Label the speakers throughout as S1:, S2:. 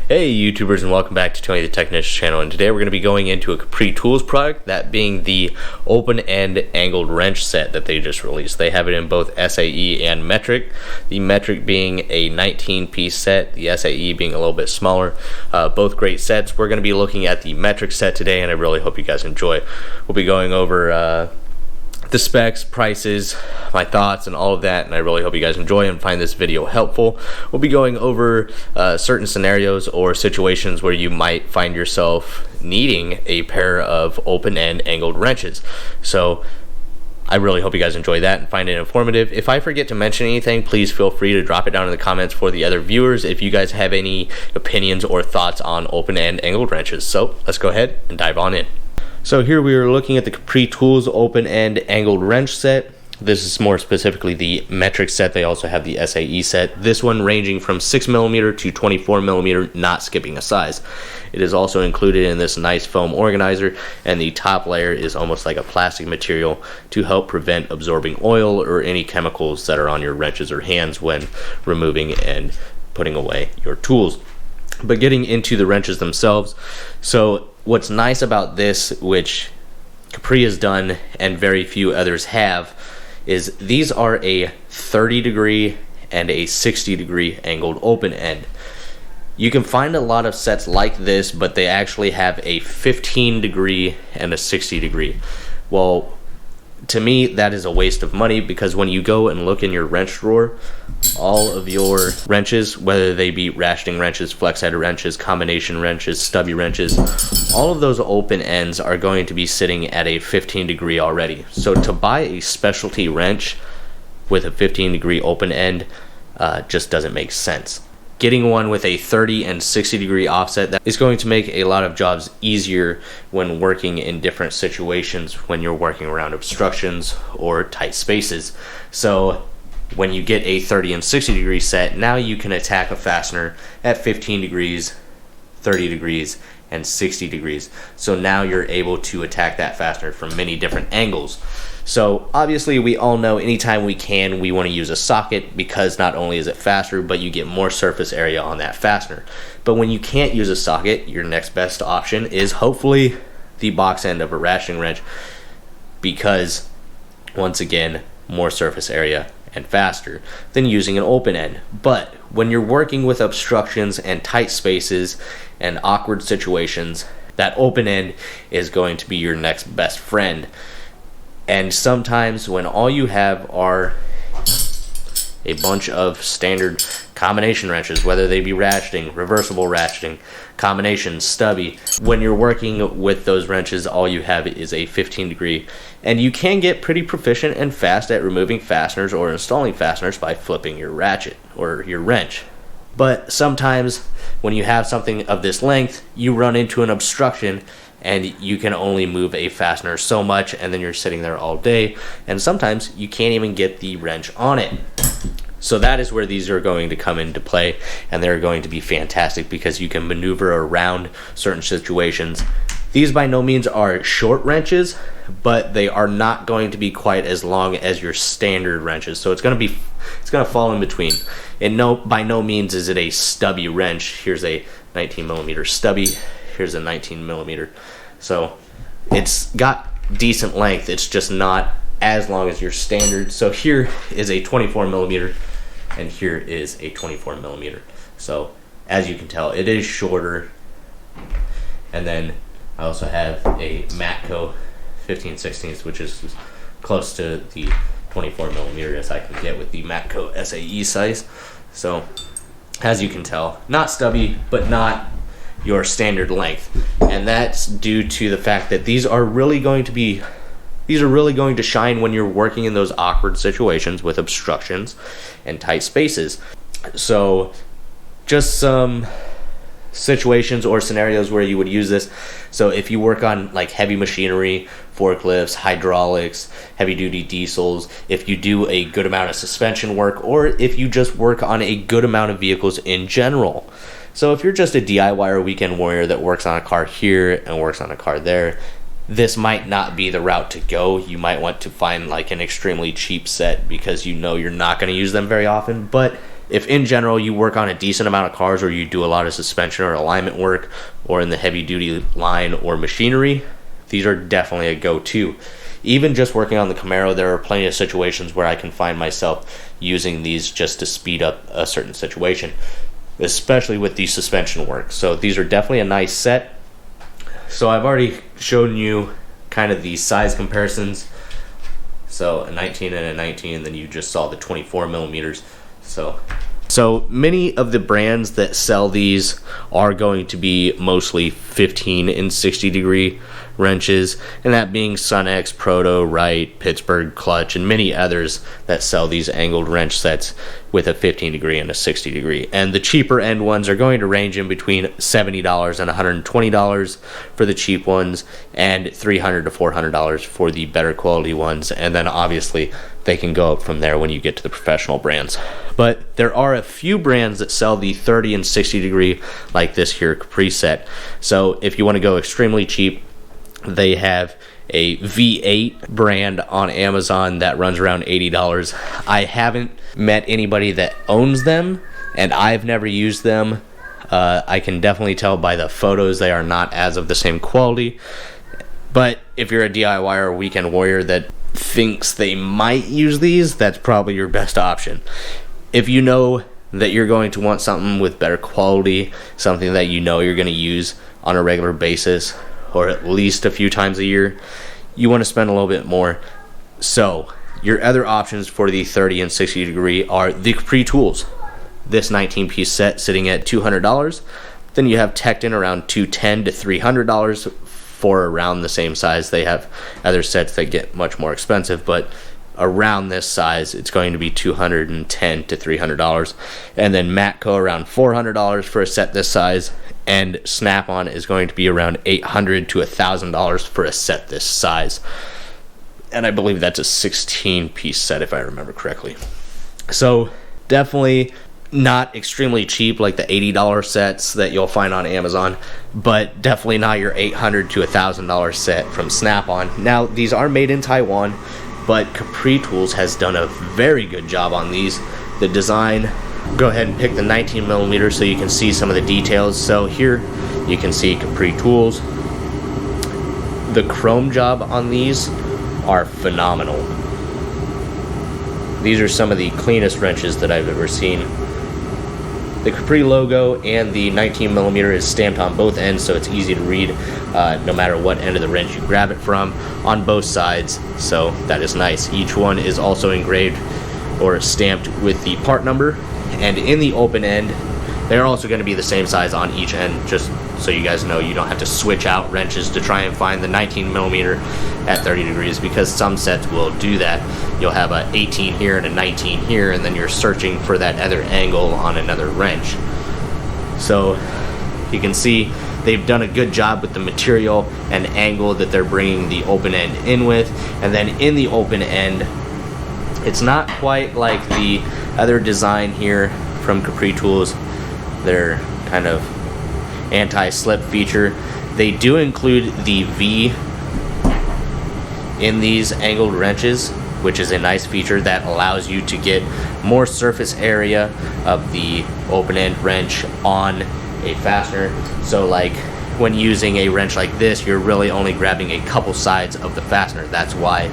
S1: Hey YouTubers, and welcome back to Tony the Technician's channel, and today we're going to be going into a Capri Tools product, that being the open end angled wrench set that they just released. They have it in both SAE and metric, the metric being a 19-piece set, the SAE being a little bit smaller. Both great sets. We're going to be looking at the metric set today, and I really hope you guys enjoy. We'll be going over the specs, prices, my thoughts, and all of that, and I really hope you guys enjoy and find this video helpful. We'll be going over certain scenarios or situations where you might find yourself needing a pair of open-end angled wrenches. So I really hope you guys enjoy that and find it informative. If I forget to mention anything, please feel free to drop it down in the comments for the other viewers if you guys have any opinions or thoughts on open-end angled wrenches. So let's go ahead and dive on in. So here we are looking at the Capri Tools open end angled wrench set. This is more specifically the metric set. They also have the SAE set. This one ranging from 6mm to 24mm, not skipping a size. It is also included in this nice foam organizer, and the top layer is almost like a plastic material to help prevent absorbing oil or any chemicals that are on your wrenches or hands when removing and putting away your tools. But getting into the wrenches themselves, so what's nice about this, which Capri has done and very few others have, is these are a 30-degree and a 60-degree angled open end. You can find a lot of sets like this, but they actually have a 15-degree and a 60-degree. Well, to me, that is a waste of money, because when you go and look in your wrench drawer, all of your wrenches, whether they be ratcheting wrenches, flex head wrenches, combination wrenches, stubby wrenches, all of those open ends are going to be sitting at a 15-degree already. So to buy a specialty wrench with a 15-degree open end just doesn't make sense. Getting one with a 30 and 60-degree offset, that is going to make a lot of jobs easier when working in different situations when you're working around obstructions or tight spaces. So when you get a 30 and 60-degree set, now you can attack a fastener at 15 degrees, 30 degrees, and 60 degrees. So now you're able to attack that fastener from many different angles. So obviously we all know anytime we can, we want to use a socket, because not only is it faster, but you get more surface area on that fastener. But when you can't use a socket, your next best option is hopefully the box end of a ratcheting wrench, because once again, more surface area and faster than using an open end. But when you're working with obstructions and tight spaces and awkward situations, that open end is going to be your next best friend. And sometimes when all you have are a bunch of standard combination wrenches, whether they be ratcheting, reversible ratcheting, combination, stubby, when you're working with those wrenches, all you have is a 15-degree. And you can get pretty proficient and fast at removing fasteners or installing fasteners by flipping your ratchet or your wrench. But sometimes when you have something of this length, you run into an obstruction and you can only move a fastener so much, and then you're sitting there all day, and sometimes you can't even get the wrench on it. So that is where these are going to come into play, and they're going to be fantastic because you can maneuver around certain situations. These by no means are short wrenches, but they are not going to be quite as long as your standard wrenches. So it's going to fall in between. And by no means is it a stubby wrench. Here's a 19mm stubby. Here's a 19mm. So it's got decent length. It's just not as long as your standard. So here is a 24mm, and here is a 24mm. So as you can tell, it is shorter. And then I also have a Matco 15/16, which is as close to the 24mm as I can get with the Matco SAE size. So as you can tell, not stubby, but not your standard length. And that's due to the fact that these are really going to shine when you're working in those awkward situations with obstructions and tight spaces. So just some situations or scenarios where you would use this. So if you work on like heavy machinery, forklifts, hydraulics, heavy duty diesels, if you do a good amount of suspension work, or if you just work on a good amount of vehicles in general. So if you're just a DIY or weekend warrior that works on a car here and works on a car there, this might not be the route to go. You might want to find like an extremely cheap set, because you know you're not going to use them very often. But if in general you work on a decent amount of cars, or you do a lot of suspension or alignment work, or in the heavy duty line or machinery, these are definitely a go-to. Even just working on the Camaro, there are plenty of situations where I can find myself using these just to speed up a certain situation, especially with the suspension work. So these are definitely a nice set. So I've already shown you kind of the size comparisons. So a 19 and a 19, and then you just saw the 24 millimeters. So many of the brands that sell these are going to be mostly 15 and 60 degree wrenches, and that being Sunex, Proto, Wright, Pittsburgh, Clutch, and many others that sell these angled wrench sets with a 15 degree and a 60 degree. And the cheaper end ones are going to range in between $70 and $120 for the cheap ones, and $300 to $400 for the better quality ones. And then obviously they can go up from there when you get to the professional brands. But there are a few brands that sell the 30 and 60 degree like this here Capri set. So if you want to go extremely cheap, they have a V8 brand on Amazon that runs around $80. I haven't met anybody that owns them, and I've never used them. I can definitely tell by the photos they are not as of the same quality. But if you're a DIY or weekend warrior that thinks they might use these, that's probably your best option. If you know that you're going to want something with better quality, something that you know you're going to use on a regular basis, or at least a few times a year, you want to spend a little bit more. So your other options for the 30 and 60 degree are the Capri tools. This 19-piece set sitting at $200. Then you have Tekton around $210 to $300 for around the same size. They have other sets that get much more expensive, but around this size it's going to be $210 to $300. And then Matco around $400 for a set this size, and Snap-on is going to be around $800 to $1,000 for a set this size. And I believe that's a 16-piece set if I remember correctly. So definitely not extremely cheap like the $80 sets that you'll find on Amazon, but definitely not your $800 to $1,000 set from Snap-on. Now these are made in Taiwan, but Capri Tools has done a very good job on these. The design, go ahead and pick the 19 millimeter so you can see some of the details. So here you can see Capri Tools. The chrome job on these are phenomenal. These are some of the cleanest wrenches that I've ever seen. The Capri logo and the 19 millimeter is stamped on both ends, so it's easy to read no matter what end of the wrench you grab it from on both sides. So that is nice. Each one is also engraved or stamped with the part number, and in the open end they're also going to be the same size on each end, just so you guys know you don't have to switch out wrenches to try and find the 19 millimeter at 30 degrees, because some sets will do that. You'll have a 18 here and a 19 here, and then you're searching for that other angle on another wrench. So you can see they've done a good job with the material and angle that they're bringing the open end in with. And then in the open end, it's not quite like the other design here from Capri Tools, their kind of anti-slip feature. They do include the V in these angled wrenches, which is a nice feature that allows you to get more surface area of the open end wrench on a fastener. So like when using a wrench like this, you're really only grabbing a couple sides of the fastener. That's why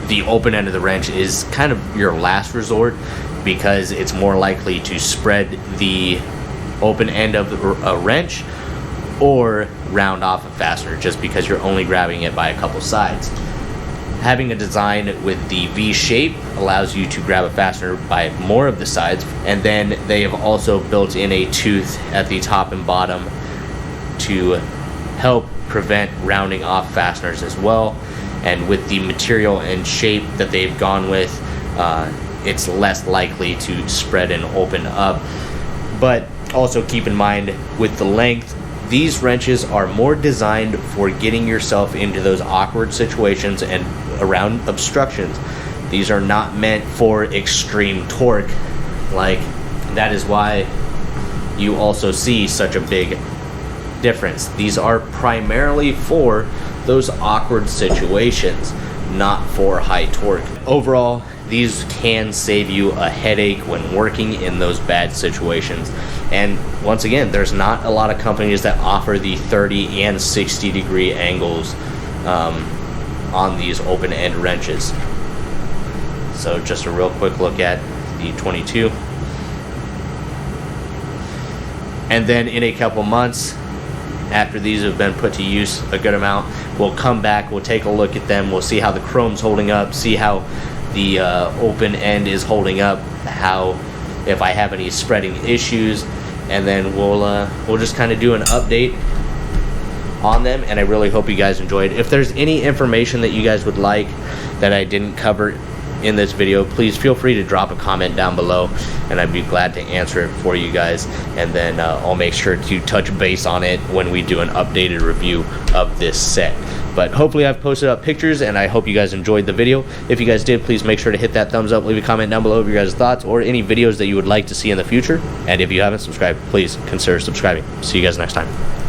S1: the open end of the wrench is kind of your last resort, because it's more likely to spread the open end of a wrench or round off a fastener, just because you're only grabbing it by a couple sides. Having a design with the V shape allows you to grab a fastener by more of the sides, and then they have also built in a tooth at the top and bottom to help prevent rounding off fasteners as well. And with the material and shape that they've gone with, it's less likely to spread and open up. But also keep in mind, with the length, these wrenches are more designed for getting yourself into those awkward situations and around obstructions. These are not meant for extreme torque. Like, that is why you also see such a big difference. These are primarily for those awkward situations, not for high torque. Overall, these can save you a headache when working in those bad situations. And once again, there's not a lot of companies that offer the 30 and 60 degree angles on these open-end wrenches. So just a real quick look at the 22. And then in a couple months, after these have been put to use a good amount, we'll come back, we'll take a look at them, we'll see how the chrome's holding up, see how the open end is holding up, how, if I have any spreading issues, and then we'll just kind of do an update on them. And I really hope you guys enjoyed. If there's any information that you guys would like that I didn't cover in this video, please feel free to drop a comment down below, and I'd be glad to answer it for you guys. And then I'll make sure to touch base on it when we do an updated review of this set. But hopefully I've posted up pictures, and I hope you guys enjoyed the video. If you guys did, please make sure to hit that thumbs up, leave a comment down below of your guys' thoughts or any videos that you would like to see in the future. And if you haven't subscribed, please consider subscribing. See you guys next time.